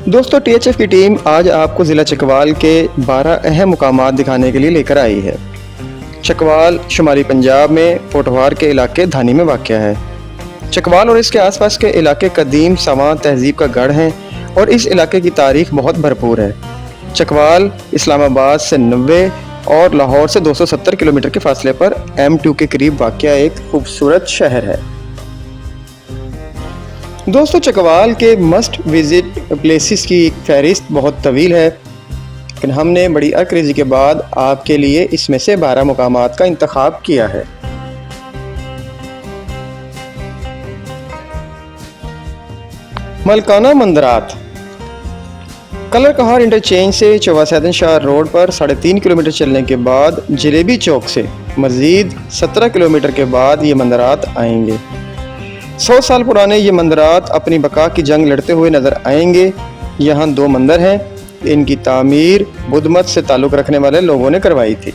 दोस्तों टीएचएफ की टीम आज आपको ज़िला चकवाल के 12 अहम मुकामात दिखाने के लिए लेकर आई है। चकवाल शुमाली पंजाब में पोटवार के इलाके धानी में वाक़या है। चकवाल और इसके आसपास के इलाके कदीम सवां तहजीब का गढ़ हैं और इस इलाके की तारीख बहुत भरपूर है। चकवाल इस्लामाबाद से 90 और लाहौर से 270 किलोमीटर के फासले पर M2 के करीब वाक़या एक खूबसूरत शहर है। दोस्तों चकवाल के मस्ट विज़िट प्लेसेस की फहरिस्त बहुत तवील है, लेकिन हमने बड़ी अरक्रेज़ी के बाद आपके लिए इसमें से 12 मुकामात का इंतखाब किया है। मलकाना मंदरात कलर कहार इंटरचेंज से चौवासैदन शाह रोड पर 3.5 किलोमीटर चलने के बाद जलेबी चौक से मज़ीद 17 किलोमीटर के बाद ये मंदरात आएंगे। 100 साल पुराने ये मंदिरात अपनी बका की जंग लड़ते हुए नज़र आएंगे। यहाँ 2 मंदिर हैं। इनकी तामीर बुद्ध मत से ताल्लुक़ रखने वाले लोगों ने करवाई थी।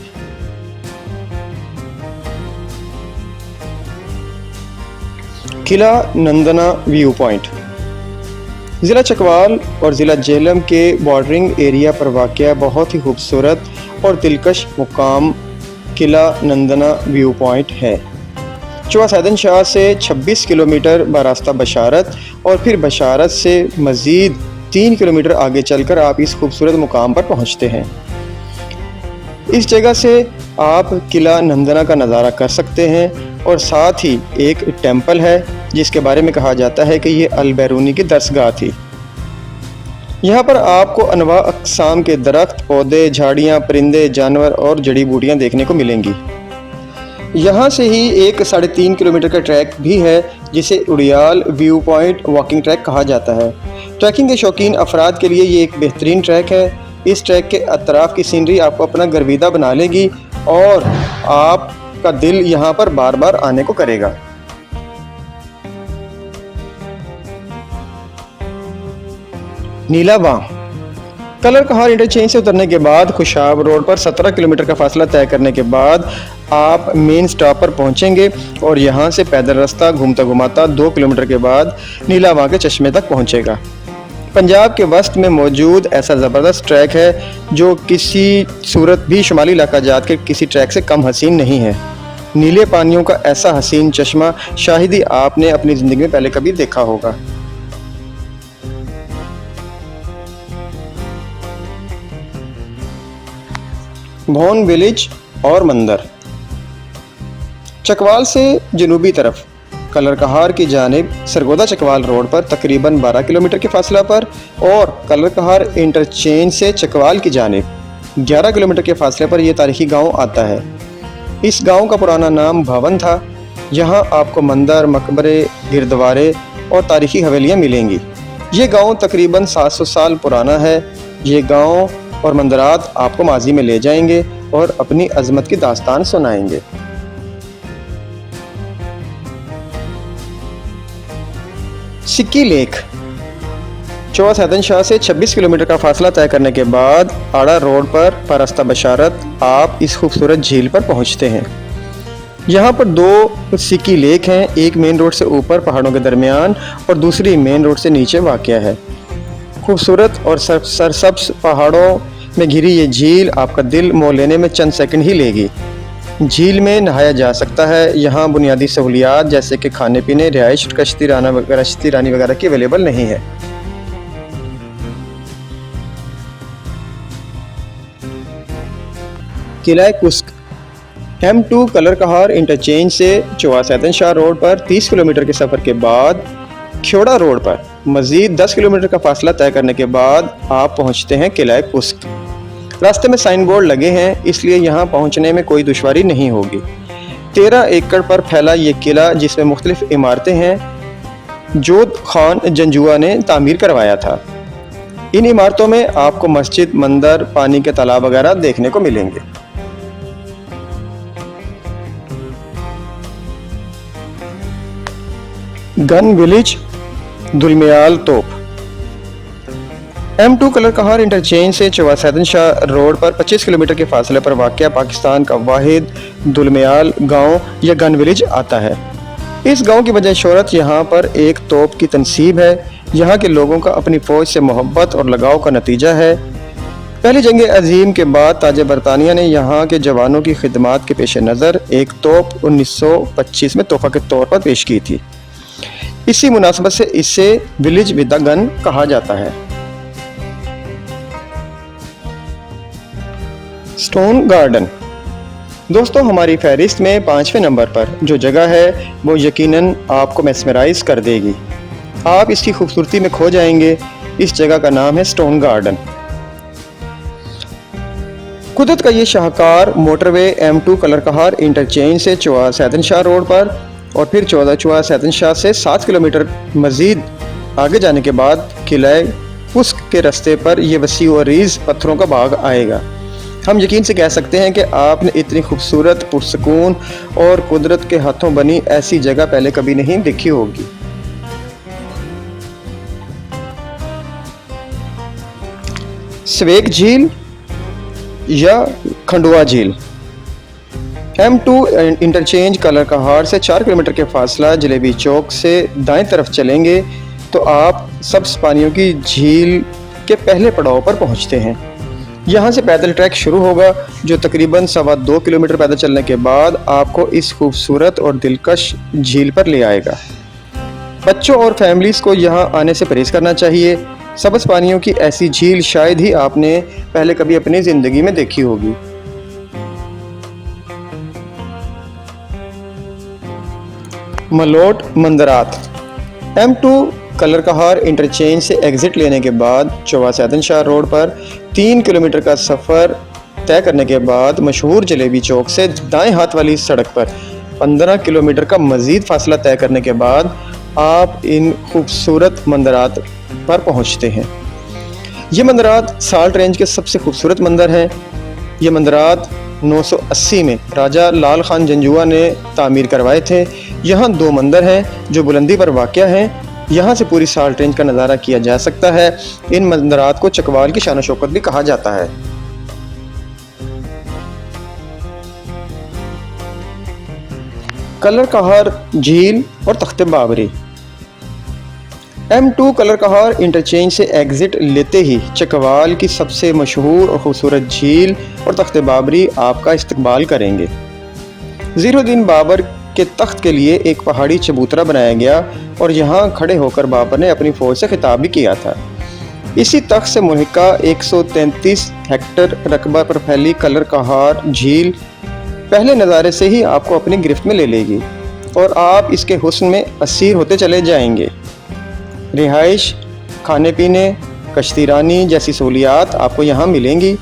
किला नंदना व्यू पॉइंट ज़िला चकवाल और ज़िला जेहलम के बॉर्डरिंग एरिया पर वाक़या बहुत ही खूबसूरत और दिलकश मुकाम किला नंदना व्यू पॉइंट है। चौवासैदन शाह से 26 किलोमीटर बरास्ता बशारत और फिर बशारत से मज़ीद 3 किलोमीटर आगे चलकर आप इस खूबसूरत मुकाम पर पहुंचते हैं। इस जगह से आप किला नंदना का नज़ारा कर सकते हैं और साथ ही एक टेंपल है जिसके बारे में कहा जाता है कि ये अल-बैरूनी की दरसगाह थी। यहाँ पर आपको अनवा अक़साम के दरख्त, पौधे, झाड़ियाँ, परिंदे, जानवर और जड़ी बूटियाँ देखने को मिलेंगी। यहाँ से ही एक 3.5 किलोमीटर का ट्रैक भी है जिसे उड़ियाल व्यू पॉइंट वॉकिंग ट्रैक कहा जाता है। ट्रैकिंग के शौकीन अफराद के लिए ये एक बेहतरीन ट्रैक है। इस ट्रैक के अतराफ़ की सीनरी आपको अपना गर्विदा बना लेगी और आपका दिल यहाँ पर बार बार आने को करेगा। नीला बांह कलर कहार इंटरचेंज से उतरने के बाद खुशाब रोड पर 17 किलोमीटर का फासला तय करने के बाद आप मेन स्टॉप पर पहुंचेंगे और यहां से पैदल रास्ता घूमता घुमाता 2 किलोमीटर के बाद नीलावां के चश्मे तक पहुंचेगा। पंजाब के वस्त में मौजूद ऐसा ज़बरदस्त ट्रैक है जो किसी सूरत भी शुमाली इलाका जात के किसी ट्रैक से कम हसीन नहीं है। नीले पानियों का ऐसा हसीन चश्मा शायद ही आपने अपनी ज़िंदगी में पहले कभी देखा होगा। भोन विलेज और मंदिर चकवाल से जनूबी तरफ कलर कहार की जानिब सरगोदा चकवाल रोड पर तकरीबन 12 किलोमीटर के फासला पर और कलर कहार इंटरचेंज से चकवाल की जानिब 11 किलोमीटर के फासले पर यह तारीखी गांव आता है। इस गांव का पुराना नाम भवन था। यहाँ आपको मंदिर, मकबरे, गुरुद्वारे और तारीखी हवेलियाँ मिलेंगी। ये गांव तकरीबन 700 साल पुराना है। ये गांव और मंदिरात आपको माजी में ले जाएंगे और अपनी अजमत की दास्तान सुनाएंगे। सिक्की लेक चौवासैदन शाह से 26 किलोमीटर का फासला तय करने के बाद आड़ा रोड पर रास्ता बशारत आप इस खूबसूरत झील पर पहुंचते हैं। यहाँ पर 2 सिक्की लेक हैं, एक मेन रोड से ऊपर पहाड़ों के दरमियान और दूसरी मेन रोड से नीचे वाक़या है। खूबसूरत और सरसब्ज पहाड़ों में घिरी ये झील आपका दिल मोह लेने में चंद सेकंड ही लेगी। झील में नहाया जा सकता है। यहाँ बुनियादी सहूलियात जैसे कि खाने पीने, रिहाइश, कश्ती रानी वगैरह की अवेलेबल नहीं है। किला कुस्क M2 कलर कहार इंटरचेंज से चौवासैदन शाह रोड पर 30 किलोमीटर के सफ़र के बाद ख्योड़ा रोड पर मज़ीद 10 किलोमीटर का फासला तय करने के बाद आप पहुंचते हैं किला कुस्क। रास्ते में साइन बोर्ड लगे हैं, इसलिए यहाँ पहुँचने में कोई दुश्वारी नहीं होगी। 13 एकड़ पर फैला ये किला जिसमें मुख्तलिफ इमारतें हैं जोध खान जंजुआ ने तामीर करवाया था। इन इमारतों में आपको मस्जिद, मंदिर, पानी के तालाब वगैरह देखने को मिलेंगे। गन विलेज दुलमियाल तोप M2 कलर कहार इंटरचेंज से चौवासैदन शाह रोड पर 25 किलोमीटर के फासले पर वाक़या पाकिस्तान का वाहिद दुलमियाल गांव या गन विलेज आता है। इस गांव की वजह शोहरत यहाँ पर एक तोप की तनसीब है। यहाँ के लोगों का अपनी फ़ौज से मोहब्बत और लगाव का नतीजा है। पहली जंग अजीम के बाद ताज बरतानिया ने यहाँ के जवानों की खिदमात के पेश नज़र एक तोप 1925 में तोहफ़ा के तौर पर पेश की थी। इसी मुनासबत से इसे विलेज विद द गन कहा जाता है। स्टोन गार्डन दोस्तों, हमारी फहरिस्त में 5वें नंबर पर जो जगह है वो यकीनन आपको मैस्मराइज कर देगी। आप इसकी खूबसूरती में खो जाएंगे। इस जगह का नाम है स्टोन गार्डन। कुदरत का ये शाहकार मोटरवे M2 कलरकहार इंटरचेंज से चौआ सैदन शाह रोड पर और फिर चौआ सैदन शाह से 7 किलोमीटर मज़ीद आगे जाने के बाद किला पुस्क के रास्ते पर यह वसी और रीज़ पत्थरों का बाग आएगा। हम यकीन से कह सकते हैं कि आपने इतनी खूबसूरत, पुरसकून और कुदरत के हाथों बनी ऐसी जगह पहले कभी नहीं देखी होगी। स्वेग झील या खंडुआ झील। M2 इंटरचेंज कलरकहार से 4 किलोमीटर के फासला जलेबी चौक से दाएं तरफ चलेंगे तो आप सब्ज पानियों की झील के पहले पड़ाव पर पहुंचते हैं। यहाँ से पैदल ट्रैक शुरू होगा जो तकरीबन 2.25 किलोमीटर पैदल चलने के बाद आपको इस खूबसूरत और दिलकश झील पर ले आएगा। बच्चों और फैमिलीज़ को यहाँ आने से परहेज़ करना चाहिए। सब्ज़ पानियों की ऐसी झील शायद ही आपने पहले कभी अपनी ज़िंदगी में देखी होगी। मलोट मंदरात। M2 कलरकहार इंटरचेंज से एग्ज़िट लेने के बाद चौआ सैदन शाह रोड पर 3 किलोमीटर का सफ़र तय करने के बाद मशहूर जलेबी चौक से दाएं हाथ वाली सड़क पर 15 किलोमीटर का मज़ीद फासला तय करने के बाद आप इन खूबसूरत मंदरात पर पहुंचते हैं। ये मंदरात साल्ट रेंज के सबसे खूबसूरत मंदिर हैं। ये मंदरात 980 में राजा लाल खान जंजुआ ने तामीर करवाए थे। यहाँ 2 मंदिर हैं जो बुलंदी पर वाक़या हैं। यहाँ से पूरी साल्ट रेंज का नज़ारा किया जा सकता है। इन मंदरात को चकवाल की शान शौकत भी कहा जाता है। कलरकहार झील और तख्ते बाबरी। M2 कलरकहार इंटरचेंज से एग्ज़िट लेते ही चकवाल की सबसे मशहूर और खूबसूरत झील और तख्ते बाबरी आपका इस्तकबाल करेंगे। ज़ीरुद्दीन बाबर के तख्त के लिए एक पहाड़ी चबूतरा बनाया गया और यहाँ खड़े होकर बाबर ने अपनी फ़ौज से खिताब भी किया था। इसी तख्त से मुल्हिका 133 हेक्टर रकबा पर फैली कलरकहार झील पहले नज़ारे से ही आपको अपनी गिरफ्त में ले लेगी और आप इसके हुस्न में असीर होते चले जाएंगे। रिहाइश, खाने पीने, कश्तीरानी जैसी सहूलियात आपको यहाँ मिलेंगी।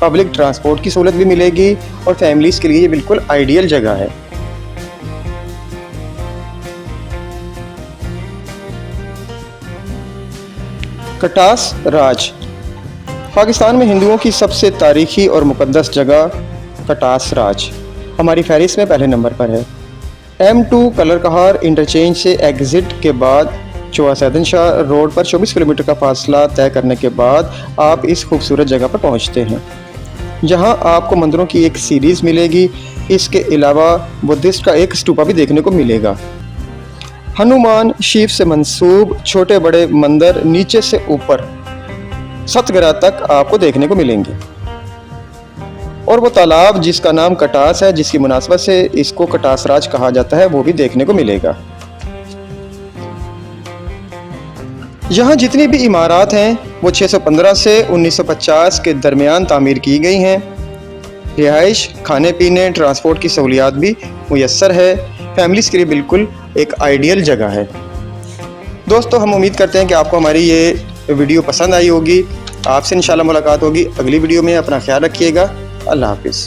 पब्लिक ट्रांसपोर्ट की सहूलत भी मिलेगी और फैमिलीज़ के लिए ये बिल्कुल आइडियल जगह है। कटास राज। पाकिस्तान में हिंदुओं की सबसे तारीखी और मुक़द्दस जगह कटास राज हमारी फहरिस्त में पहले नंबर पर है। M2 कलरकहार इंटरचेंज से एग्ज़िट के बाद चौआ सैदन शाह रोड पर 24 किलोमीटर का फासला तय करने के बाद आप इस खूबसूरत जगह पर पहुंचते हैं, जहां आपको मंदिरों की एक सीरीज़ मिलेगी। इसके अलावा बुद्धिस्ट का एक स्तूपा भी देखने को मिलेगा। हनुमान शिव से मंसूब छोटे बड़े मंदिर नीचे से ऊपर सतगरा तक आपको देखने को मिलेंगे और वो तालाब जिसका नाम कटास है, जिसकी मुनासबत से इसको कटास राज कहा जाता है, वो भी देखने को मिलेगा। यहाँ जितनी भी इमारत हैं वो 615 से 1950 के दरमियान तामीर की गई हैं। रिहाइश, खाने पीने, ट्रांसपोर्ट की सहूलियात भी मुयस्सर है। फैमिलीज़ के लिए बिल्कुल एक आइडियल जगह है। दोस्तों, हम उम्मीद करते हैं कि आपको हमारी ये वीडियो पसंद आई होगी। आपसे इंशाल्लाह मुलाकात होगी अगली वीडियो में। अपना ख्याल रखिएगा। अल्लाह हाफिज़।